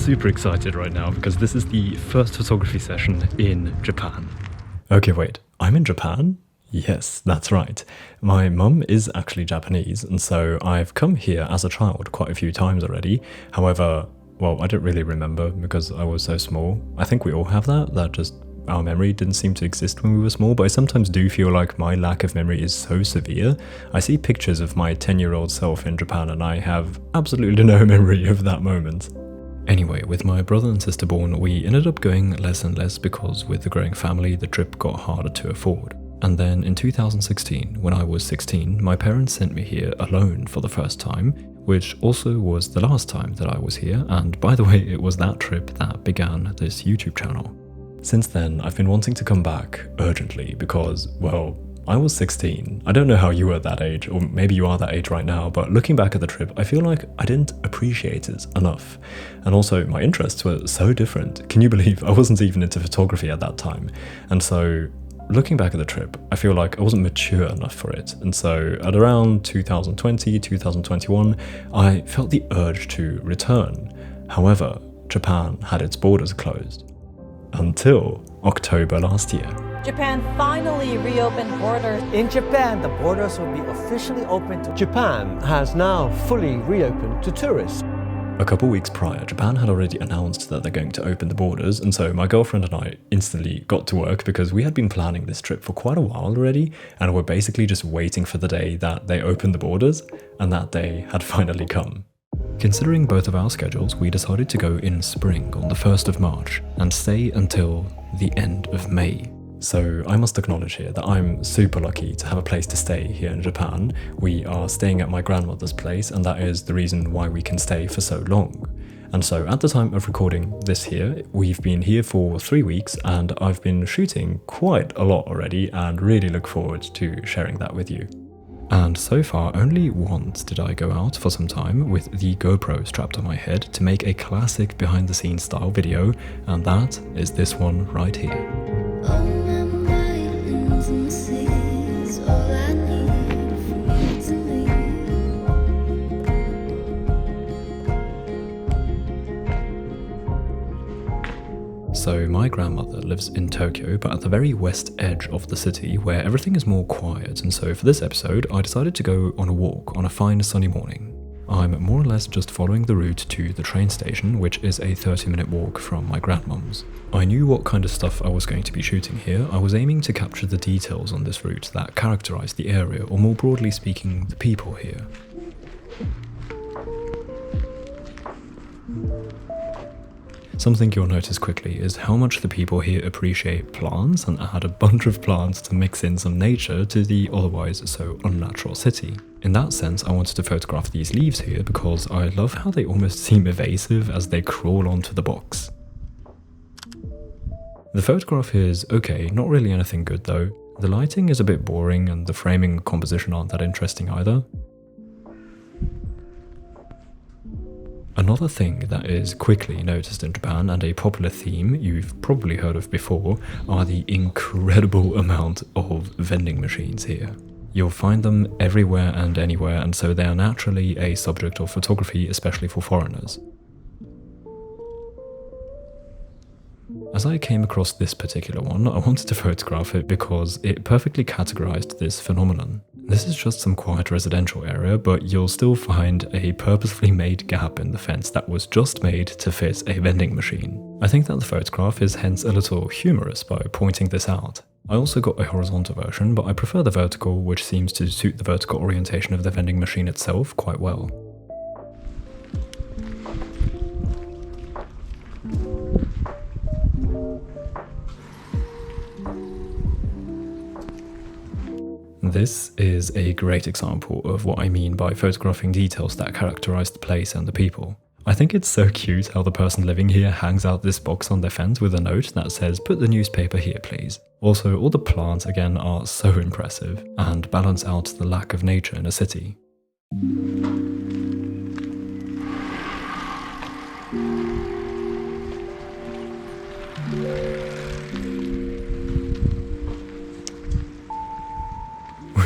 super excited right now because this is the first photography session in Japan. Okay, wait, I'm in Japan? Yes, that's right. My mum is actually Japanese, and so I've come here as a child quite a few times already. However, well, I don't really remember because I was so small. I think we all have that just our memory didn't seem to exist when we were small, but I sometimes do feel like my lack of memory is so severe. I see pictures of my 10-year-old self in Japan and I have absolutely no memory of that moment. Anyway, with my brother and sister born, we ended up going less and less because with the growing family, the trip got harder to afford. And then in 2016, when I was 16, my parents sent me here alone for the first time, which also was the last time that I was here, and by the way, it was that trip that began this YouTube channel. Since then, I've been wanting to come back urgently because, well, I was 16. I don't know how you were at that age, or maybe you are that age right now, but looking back at the trip, I feel like I didn't appreciate it enough. And also, my interests were so different. Can you believe I wasn't even into photography at that time? And so, looking back at the trip, I feel like I wasn't mature enough for it. And so, at around 2020, 2021, I felt the urge to return. However, Japan had its borders closed. Until October last year. Japan finally reopened borders. In Japan, the borders will be officially open to Japan has now fully reopened to tourists. A couple weeks prior, Japan had already announced that they're going to open the borders, and so my girlfriend and I instantly got to work because we had been planning this trip for quite a while already, and we're basically just waiting for the day that they opened the borders, and that day had finally come. Considering both of our schedules, we decided to go in spring on the 1st of March and stay until the end of May. So I must acknowledge here that I'm super lucky to have a place to stay here in Japan. We are staying at my grandmother's place, and that is the reason why we can stay for so long. And so at the time of recording this here, we've been here for 3 weeks and I've been shooting quite a lot already and really look forward to sharing that with you. And so far, only once did I go out for some time with the GoPro strapped on my head to make a classic behind-the-scenes style video, and that is this one right here. So my grandmother lives in Tokyo, but at the very west edge of the city where everything is more quiet, and so for this episode I decided to go on a walk on a fine sunny morning. I'm more or less just following the route to the train station, which is a 30-minute walk from my grandmum's. I knew what kind of stuff I was going to be shooting here. I was aiming to capture the details on this route that characterize the area, or more broadly speaking, the people here. Something you'll notice quickly is how much the people here appreciate plants and add a bunch of plants to mix in some nature to the otherwise so unnatural city. In that sense, I wanted to photograph these leaves here because I love how they almost seem evasive as they crawl onto the box. The photograph is okay, not really anything good though. The lighting is a bit boring and the framing and composition aren't that interesting either. Another thing that is quickly noticed in Japan, and a popular theme you've probably heard of before, are the incredible amount of vending machines here. You'll find them everywhere and anywhere, and so they are naturally a subject of photography, especially for foreigners. As I came across this particular one, I wanted to photograph it because it perfectly categorized this phenomenon. This is just some quiet residential area, but you'll still find a purposefully made gap in the fence that was just made to fit a vending machine. I think that the photograph is hence a little humorous by pointing this out. I also got a horizontal version, but I prefer the vertical, which seems to suit the vertical orientation of the vending machine itself quite well. This is a great example of what I mean by photographing details that characterize the place and the people. I think it's so cute how the person living here hangs out this box on their fence with a note that says, "Put the newspaper here, please." Also, all the plants again are so impressive and balance out the lack of nature in a city.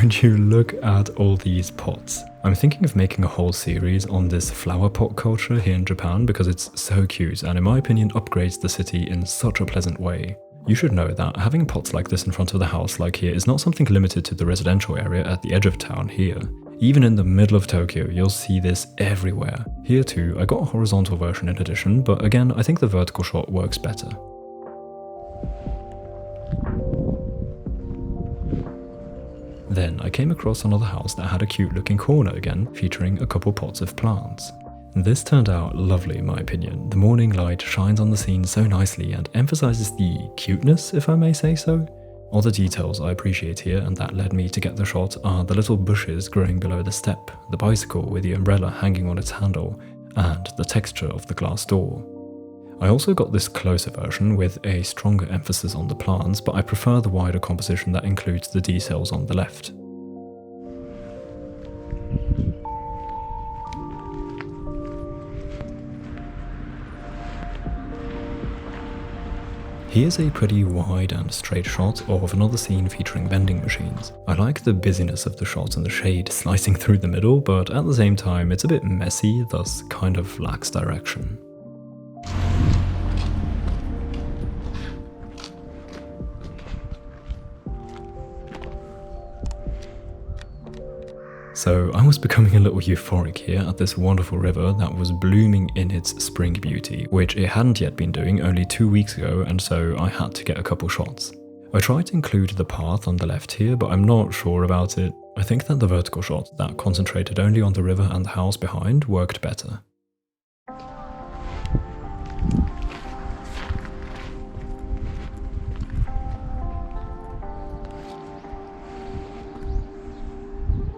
Would you look at all these pots? I'm thinking of making a whole series on this flower pot culture here in Japan because it's so cute and in my opinion upgrades the city in such a pleasant way. You should know that having pots like this in front of the house like here is not something limited to the residential area at the edge of town here. Even in the middle of Tokyo, you'll see this everywhere. Here too, I got a horizontal version in addition, but again, I think the vertical shot works better. Then I came across another house that had a cute looking corner again, featuring a couple pots of plants. This turned out lovely in my opinion. The morning light shines on the scene so nicely and emphasizes the cuteness, if I may say so. All the details I appreciate here and that led me to get the shot are the little bushes growing below the step, the bicycle with the umbrella hanging on its handle, and the texture of the glass door. I also got this closer version with a stronger emphasis on the plants, but I prefer the wider composition that includes the details on the left. Here's a pretty wide and straight shot of another scene featuring vending machines. I like the busyness of the shot and the shade slicing through the middle, but at the same time it's a bit messy, thus kind of lacks direction. So I was becoming a little euphoric here at this wonderful river that was blooming in its spring beauty, which it hadn't yet been doing only 2 weeks ago, and so I had to get a couple shots. I tried to include the path on the left here, but I'm not sure about it. I think that the vertical shot that concentrated only on the river and the house behind worked better.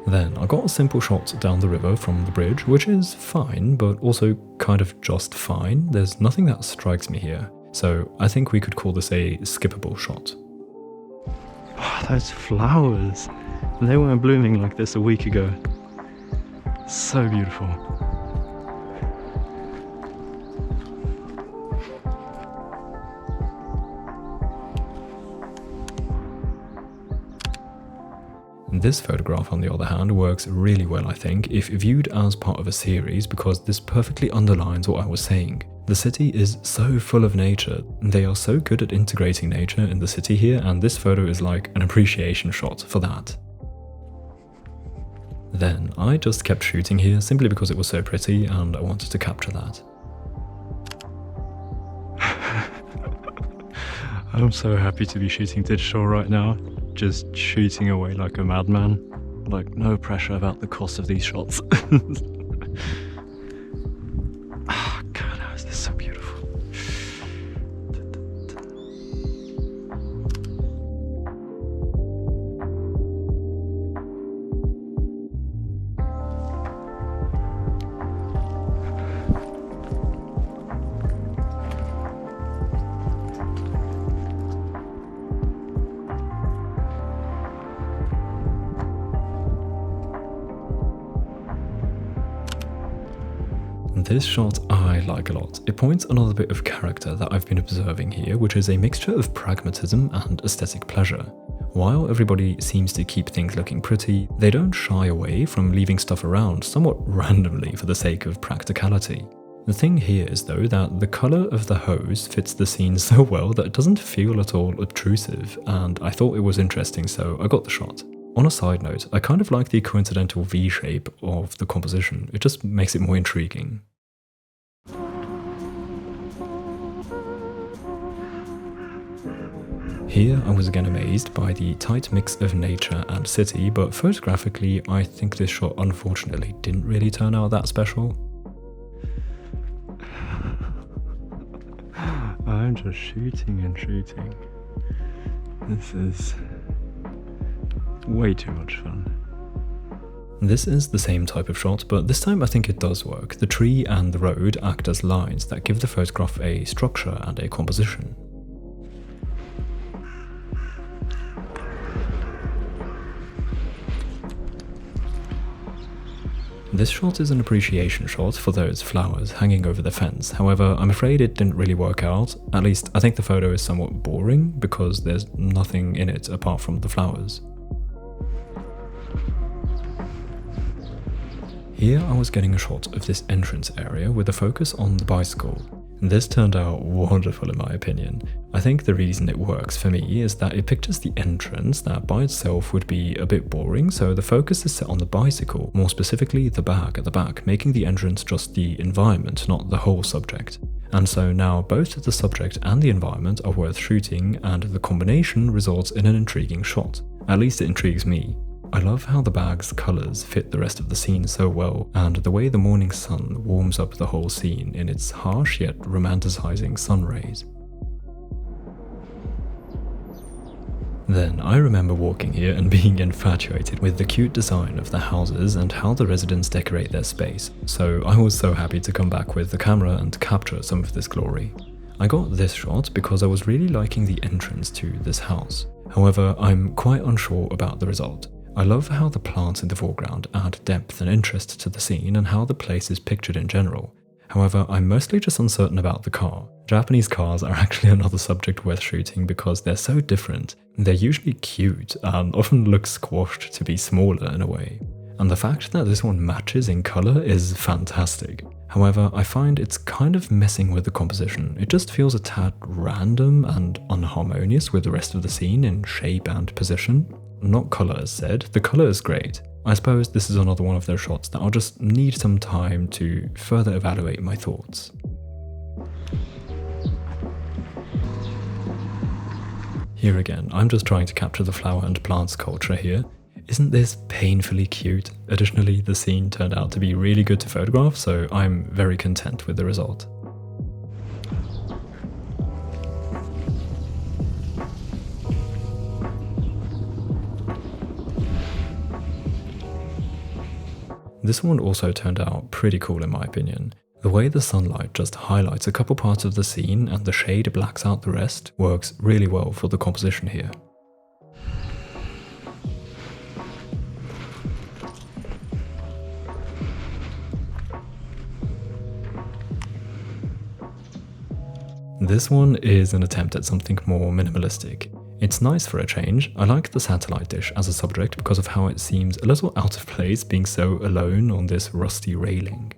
Then I got a simple shot down the river from the bridge, which is fine, but also kind of just fine. There's nothing that strikes me here, so I think we could call this a skippable shot. Oh, those flowers! They weren't blooming like this a week ago. So beautiful. This photograph, on the other hand, works really well, I think, if viewed as part of a series, because this perfectly underlines what I was saying. The city is so full of nature. They are so good at integrating nature in the city here, and this photo is like an appreciation shot for that. Then I just kept shooting here simply because it was so pretty and I wanted to capture that. I'm so happy to be shooting digital right now. Just shooting away like a madman. Like, no pressure about the cost of these shots. Ah, God, how is this so beautiful? This shot I like a lot. It points another bit of character that I've been observing here, which is a mixture of pragmatism and aesthetic pleasure. While everybody seems to keep things looking pretty, they don't shy away from leaving stuff around somewhat randomly for the sake of practicality. The thing here is though that the colour of the hose fits the scene so well that it doesn't feel at all obtrusive, and I thought it was interesting, so I got the shot. On a side note, I kind of like the coincidental V shape of the composition. It just makes it more intriguing. Here I was again amazed by the tight mix of nature and city, but photographically I think this shot unfortunately didn't really turn out that special. I'm just shooting and shooting. This is way too much fun. This is the same type of shot, but this time I think it does work. The tree and the road act as lines that give the photograph a structure and a composition. This shot is an appreciation shot for those flowers hanging over the fence. However, I'm afraid it didn't really work out. At least I think the photo is somewhat boring because there's nothing in it apart from the flowers. Here I was getting a shot of this entrance area with a focus on the bicycle. This turned out wonderful in my opinion. I think the reason it works for me is that it pictures the entrance that by itself would be a bit boring, so the focus is set on the bicycle, more specifically the bag at the back, making the entrance just the environment, not the whole subject. And so now both the subject and the environment are worth shooting, and the combination results in an intriguing shot. At least it intrigues me. I love how the bag's colours fit the rest of the scene so well, and the way the morning sun warms up the whole scene in its harsh yet romanticising sun rays. Then I remember walking here and being infatuated with the cute design of the houses and how the residents decorate their space, so I was so happy to come back with the camera and capture some of this glory. I got this shot because I was really liking the entrance to this house. However, I'm quite unsure about the result. I love how the plants in the foreground add depth and interest to the scene and how the place is pictured in general. However, I'm mostly just uncertain about the car. Japanese cars are actually another subject worth shooting because they're so different. They're usually cute and often look squashed to be smaller in a way. And the fact that this one matches in colour is fantastic. However, I find it's kind of messing with the composition. It just feels a tad random and unharmonious with the rest of the scene in shape and position. Not colour as said, the colour is great. I suppose this is another one of those shots that I'll just need some time to further evaluate my thoughts. Here again, I'm just trying to capture the flower and plants culture here. Isn't this painfully cute? Additionally, the scene turned out to be really good to photograph, so I'm very content with the result. This one also turned out pretty cool in my opinion. The way the sunlight just highlights a couple parts of the scene and the shade blacks out the rest works really well for the composition here. This one is an attempt at something more minimalistic. It's nice for a change. I like the satellite dish as a subject because of how it seems a little out of place being so alone on this rusty railing.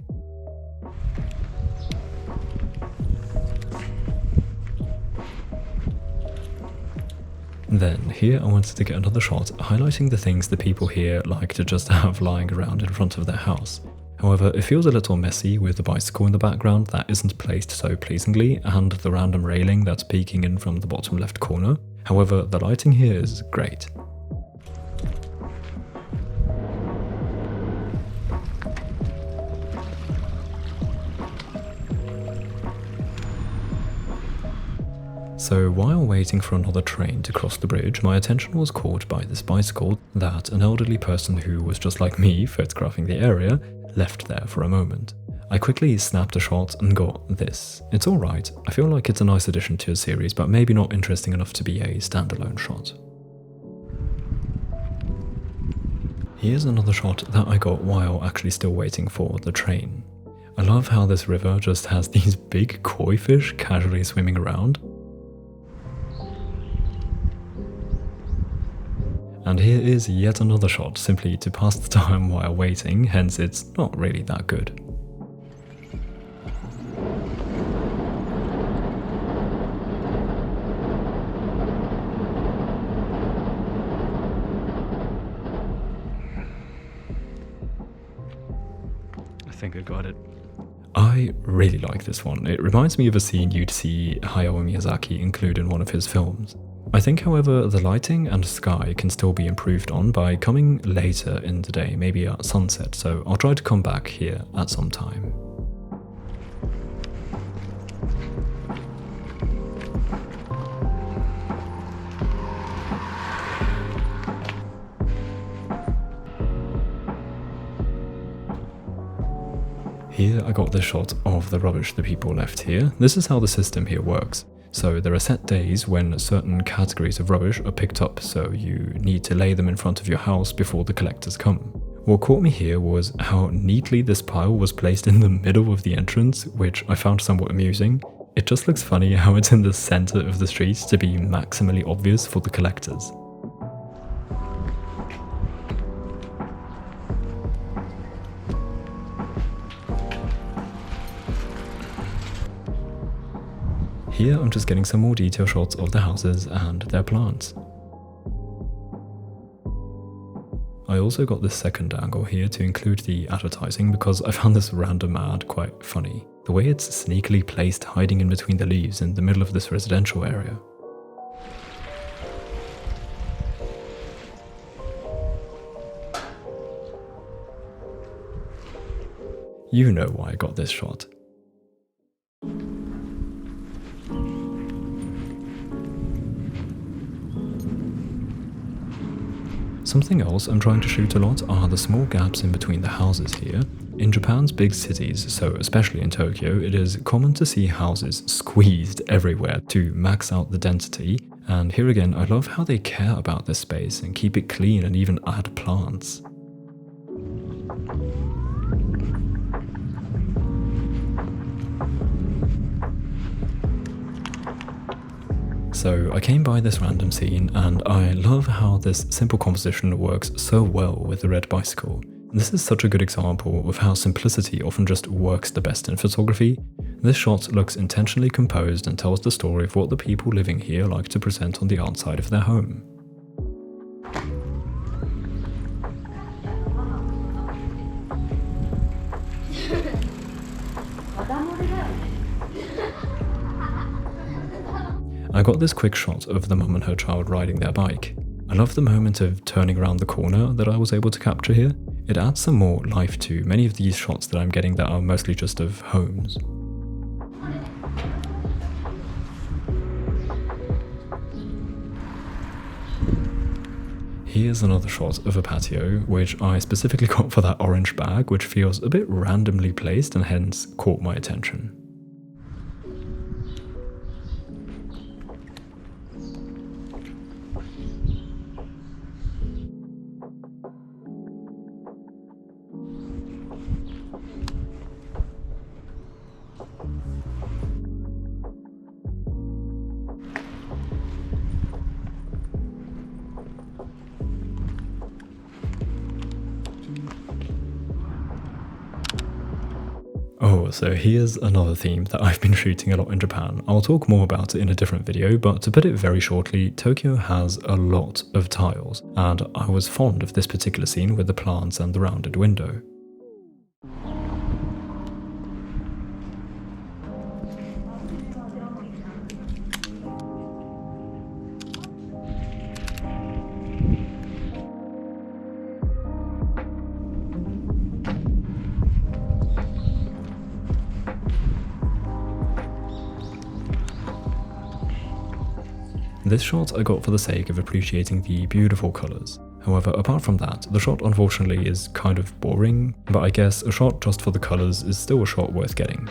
Then here I wanted to get another shot highlighting the things the people here like to just have lying around in front of their house. However, it feels a little messy with the bicycle in the background that isn't placed so pleasingly and the random railing that's peeking in from the bottom left corner. However, the lighting here is great. So while waiting for another train to cross the bridge, my attention was caught by this bicycle that an elderly person who was just like me photographing the area left there for a moment. I quickly snapped a shot and got this. It's alright, I feel like it's a nice addition to a series, but maybe not interesting enough to be a standalone shot. Here's another shot that I got while actually still waiting for the train. I love how this river just has these big koi fish casually swimming around. And here is yet another shot simply to pass the time while waiting, hence it's not really that good. I think I got it. I really like this one. It reminds me of a scene you'd see Hayao Miyazaki include in one of his films. I think, however, the lighting and sky can still be improved on by coming later in the day, maybe at sunset, so I'll try to come back here at some time. Here I got this shot of the rubbish the people left here. This is how the system here works. So there are set days when certain categories of rubbish are picked up, so you need to lay them in front of your house before the collectors come. What caught me here was how neatly this pile was placed in the middle of the entrance, which I found somewhat amusing. It just looks funny how it's in the center of the street to be maximally obvious for the collectors. here I'm just getting some more detail shots of the houses and their plants. I also got this second angle here to include the advertising because I found this random ad quite funny. The way it's sneakily placed hiding in between the leaves in the middle of this residential area. You know why I got this shot. Something else I'm trying to shoot a lot are the small gaps in between the houses here. In Japan's big cities, so especially in Tokyo, it is common to see houses squeezed everywhere to max out the density, and here again I love how they care about this space and keep it clean and even add plants. So I came by this random scene and I love how this simple composition works so well with the red bicycle. This is such a good example of how simplicity often just works the best in photography. This shot looks intentionally composed and tells the story of what the people living here like to present on the outside of their home. I got this quick shot of the mum and her child riding their bike. I love the moment of turning around the corner that I was able to capture here. It adds some more life to many of these shots that I'm getting that are mostly just of homes. Here's another shot of a patio, which I specifically got for that orange bag, which feels a bit randomly placed and hence caught my attention. Oh, so here's another theme that I've been shooting a lot in Japan. I'll talk more about it in a different video, but to put it very shortly, Tokyo has a lot of tiles, and I was fond of this particular scene with the plants and the rounded window. This shot I got for the sake of appreciating the beautiful colours. However, apart from that, the shot unfortunately is kind of boring, but I guess a shot just for the colours is still a shot worth getting.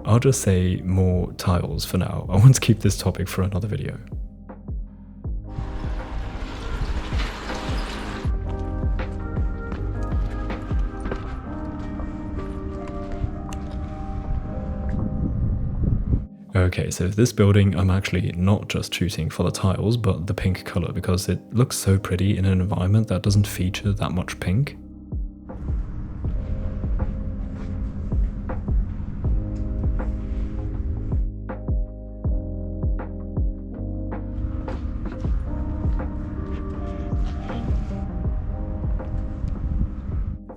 I'll just say more tiles for now. I want to keep this topic for another video. Okay, so this building I'm actually not just shooting for the tiles, but the pink color because it looks so pretty in an environment that doesn't feature that much pink.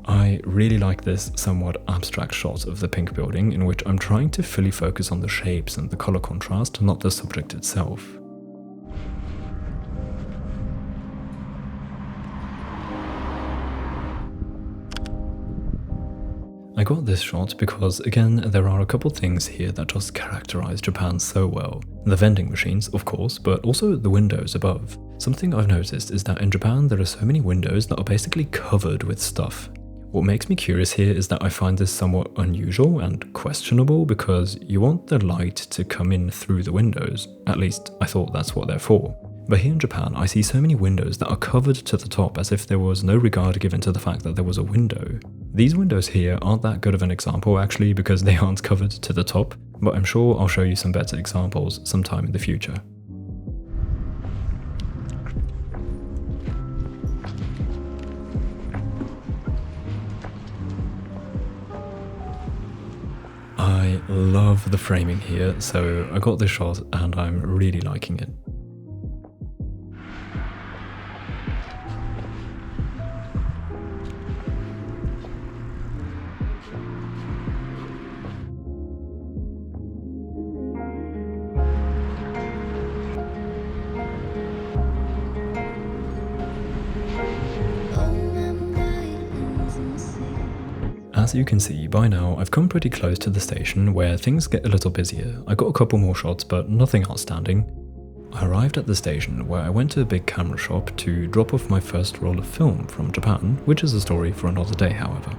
I really like this somewhat abstract shot of the pink building in which I'm trying to fully focus on the shapes and the color contrast, not the subject itself. I got this shot because, again, there are a couple things here that just characterize Japan so well. The vending machines, of course, but also the windows above. Something I've noticed is that in Japan there are so many windows that are basically covered with stuff. What makes me curious here is that I find this somewhat unusual and questionable because you want the light to come in through the windows. At least I thought that's what they're for. But here in Japan, I see so many windows that are covered to the top as if there was no regard given to the fact that there was a window. These windows here aren't that good of an example actually because they aren't covered to the top, but I'm sure I'll show you some better examples sometime in the future. I love the framing here, so I got this shot and I'm really liking it. As you can see, by now I've come pretty close to the station where things get a little busier. I got a couple more shots, but nothing outstanding. I arrived at the station where I went to a big camera shop to drop off my first roll of film from Japan, which is a story for another day, however.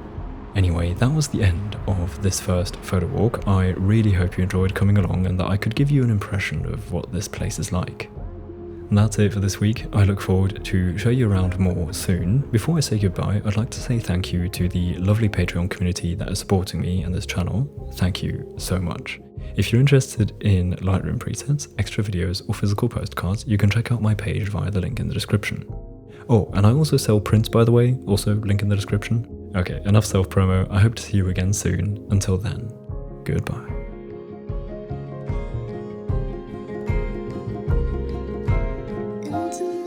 Anyway, that was the end of this first photo walk. I really hope you enjoyed coming along and that I could give you an impression of what this place is like. And that's it for this week. I look forward to show you around more soon. Before I say goodbye, I'd like to say thank you to the lovely Patreon community that is supporting me and this channel. Thank you so much. If you're interested in Lightroom presets, extra videos, or physical postcards, you can check out my page via the link in the description. Oh, and I also sell prints, by the way, also link in the description. Okay, enough self-promo. I hope to see you again soon. Until then, goodbye. Into